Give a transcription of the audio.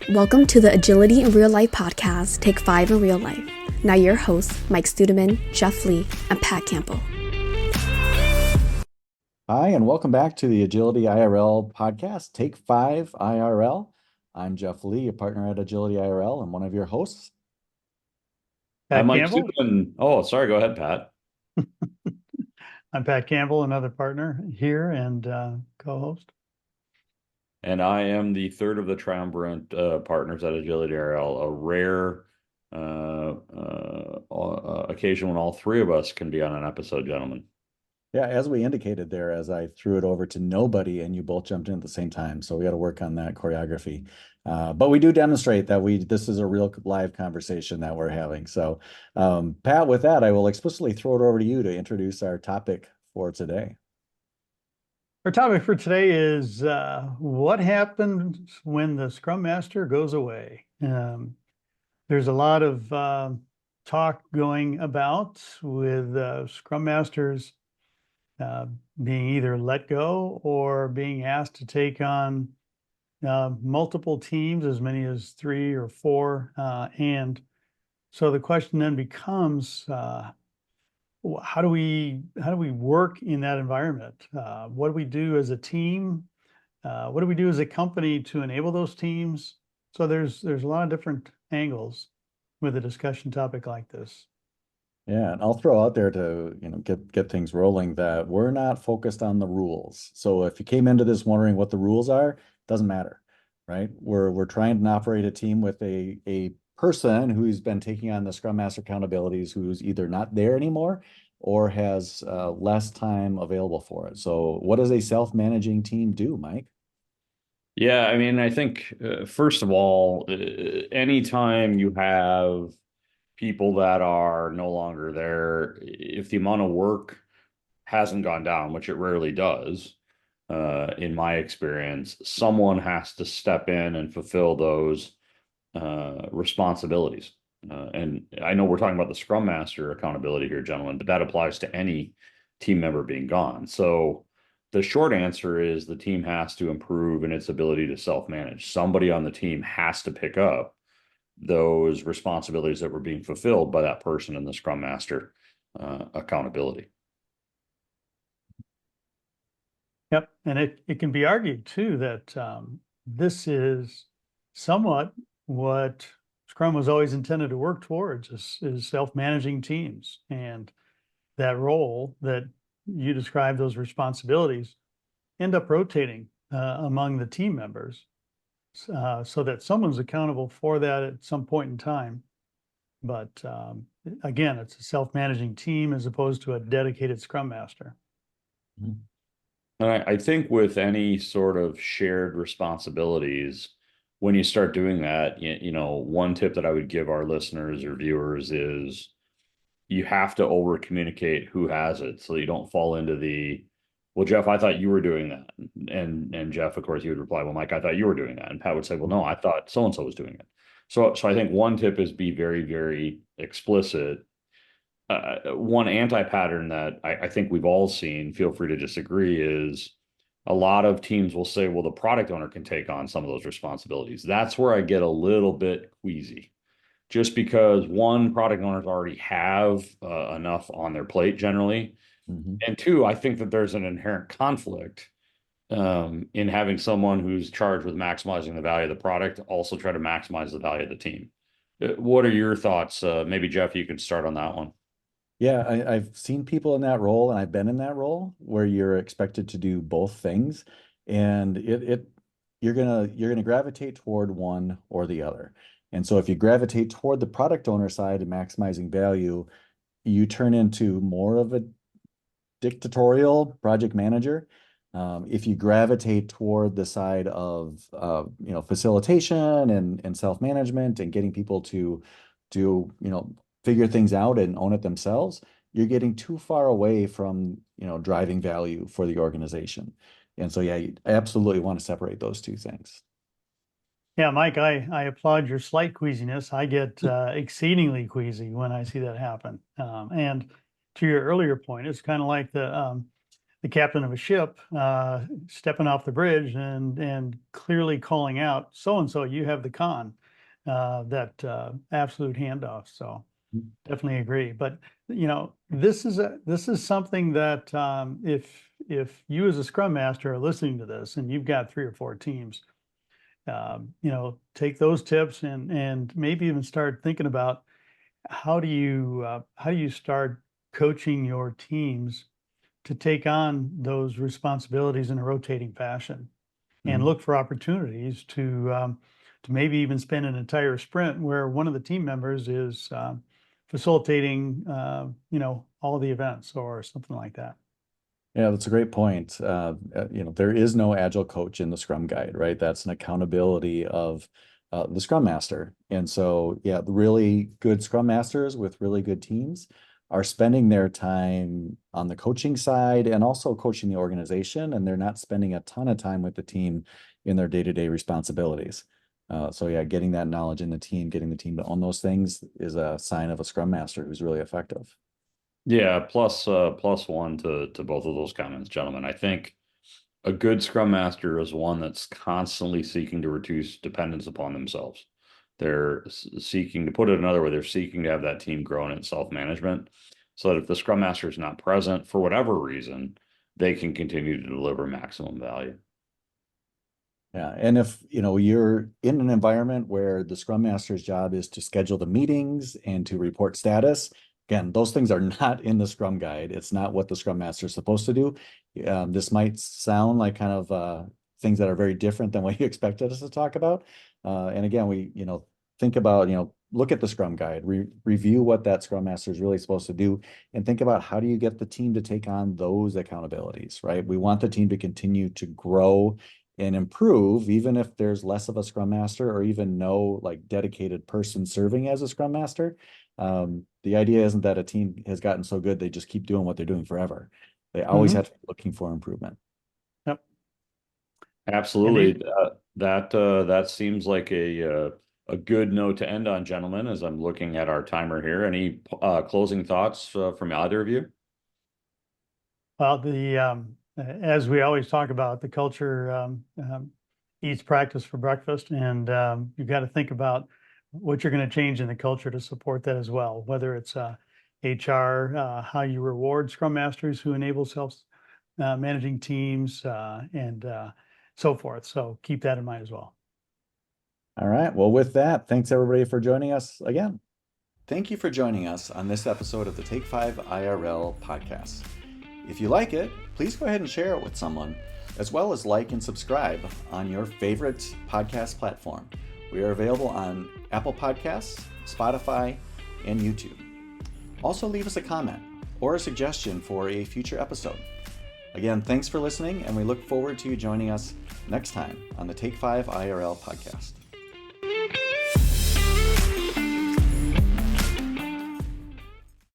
Welcome to the Agility in Real Life podcast, Take 5 in Real Life. Now your hosts, Mike Studeman, Jeff Lee, and Pat Campbell. Hi, and welcome back to the Agility IRL podcast, Take 5 IRL. I'm Jeff Lee, a partner at Agility IRL, and one of your hosts. Pat I'm Mike Campbell. Studeman. Oh, sorry. Go ahead, Pat. I'm Pat Campbell, another partner here and co-host. And I am the third of the triumvirate partners at Agility IRL, a rare occasion when all three of us can be on an episode, gentlemen. Yeah, as we indicated there, as I threw it over to nobody and you both jumped in at the same time. So we got to work on that choreography. But we do demonstrate that this is a real live conversation that we're having. So Pat, with that, I will explicitly throw it over to you to introduce our topic for today. Our topic for today is what happens when the Scrum Master goes away. There's a lot of talk going about with Scrum Masters being either let go or being asked to take on multiple teams, as many as 3 or 4. And so the question then becomes, how do we work in that environment? What do we do as a team? What do we do as a company to enable those teams? So there's a lot of different angles with a discussion topic like this. Yeah, and I'll throw out there to get things rolling that we're not focused on the rules. So if you came into this wondering what the rules are, doesn't matter, right? We're trying to operate a team with a person who's been taking on the Scrum Master accountabilities, who's either not there anymore or has less time available for it. So what does a self-managing team do, Mike? Yeah, I mean, I think first of all, anytime you have people that are no longer there, if the amount of work hasn't gone down, which it rarely does, in my experience, someone has to step in and fulfill those responsibilities. And I know we're talking about the Scrum Master accountability here, gentlemen, but that applies to any team member being gone. So the short answer is the team has to improve in its ability to self-manage. Somebody on the team has to pick up those responsibilities that were being fulfilled by that person in the Scrum Master accountability. Yep, and it can be argued too that this is somewhat what Scrum was always intended to work towards, is self-managing teams. And that role that you described, those responsibilities, end up rotating among the team members so that someone's accountable for that at some point in time. But again, it's a self-managing team as opposed to a dedicated Scrum Master. Mm-hmm. I think with any sort of shared responsibilities, when you start doing that, one tip that I would give our listeners or viewers is you have to over communicate who has it so you don't fall into the, well, Jeff, I thought you were doing that. And Jeff, of course, he would reply, well, Mike, I thought you were doing that. And Pat would say, well, no, I thought so-and-so was doing it. So I think one tip is be very, very explicit. One anti-pattern that I think we've all seen, feel free to disagree, is a lot of teams will say, well, the product owner can take on some of those responsibilities. That's where I get a little bit queasy, just because one, product owners already have enough on their plate generally. Mm-hmm. And two, I think that there's an inherent conflict in having someone who's charged with maximizing the value of the product also try to maximize the value of the team. What are your thoughts? Maybe Jeff, you can start on that one. Yeah, I've seen people in that role, and I've been in that role where you're expected to do both things, and you're gonna gravitate toward one or the other. And so if you gravitate toward the product owner side and maximizing value, you turn into more of a dictatorial project manager. If you gravitate toward the side of facilitation and self-management and getting people to figure things out and own it themselves, you're getting too far away from driving value for the organization. And so yeah, you absolutely want to separate those two things. Yeah, Mike, I applaud your slight queasiness. I get exceedingly queasy when I see that happen. And to your earlier point, it's kind of like the captain of a ship stepping off the bridge and clearly calling out, so-and-so, you have the con, that absolute handoff. So definitely agree. But, this is something that if you as a Scrum Master are listening to this and you've got 3 or 4 teams, take those tips and maybe even start thinking about how do you start coaching your teams to take on those responsibilities in a rotating fashion, and look for opportunities to maybe even spend an entire sprint where one of the team members is facilitating all the events or something like that. Yeah, that's a great point. There is no agile coach in the Scrum Guide, right? That's an accountability of the Scrum Master. And so, yeah, the really good Scrum Masters with really good teams are spending their time on the coaching side and also coaching the organization, and they're not spending a ton of time with the team in their day-to-day responsibilities. So yeah, getting that knowledge in the team, getting the team to own those things is a sign of a Scrum Master who's really effective. Yeah, plus one to both of those comments, gentlemen. I think a good Scrum Master is one that's constantly seeking to reduce dependence upon themselves. They're seeking, to put it another way, they're seeking to have that team grow in its self-management, so that if the Scrum Master is not present for whatever reason, they can continue to deliver maximum value. Yeah, and if you're in an environment where the Scrum Master's job is to schedule the meetings and to report status, again, those things are not in the Scrum Guide. It's not what the Scrum Master is supposed to do. This might sound like kind of things that are very different than what you expected us to talk about. And again, we think about look at the Scrum Guide, review what that Scrum Master is really supposed to do, and think about how do you get the team to take on those accountabilities, right? We want the team to continue to grow and improve, even if there's less of a Scrum Master or even no dedicated person serving as a Scrum Master. The idea isn't that a team has gotten so good they just keep doing what they're doing forever. They always have to be looking for improvement. Yep. Absolutely. That seems like a good note to end on, gentlemen, as I'm looking at our timer here. Any closing thoughts from either of you? Well, as we always talk about, the culture eats practice for breakfast, and you've got to think about what you're going to change in the culture to support that as well, whether it's HR, how you reward Scrum Masters who enable self-managing teams, and so forth. So keep that in mind as well. All right. Well, with that, thanks everybody for joining us again. Thank you for joining us on this episode of the Take5IRL podcast. If you like it, please go ahead and share it with someone, as well as like and subscribe on your favorite podcast platform. We are available on Apple Podcasts, Spotify, and YouTube. Also, leave us a comment or a suggestion for a future episode. Again, thanks for listening, and we look forward to you joining us next time on the Take5IRL podcast.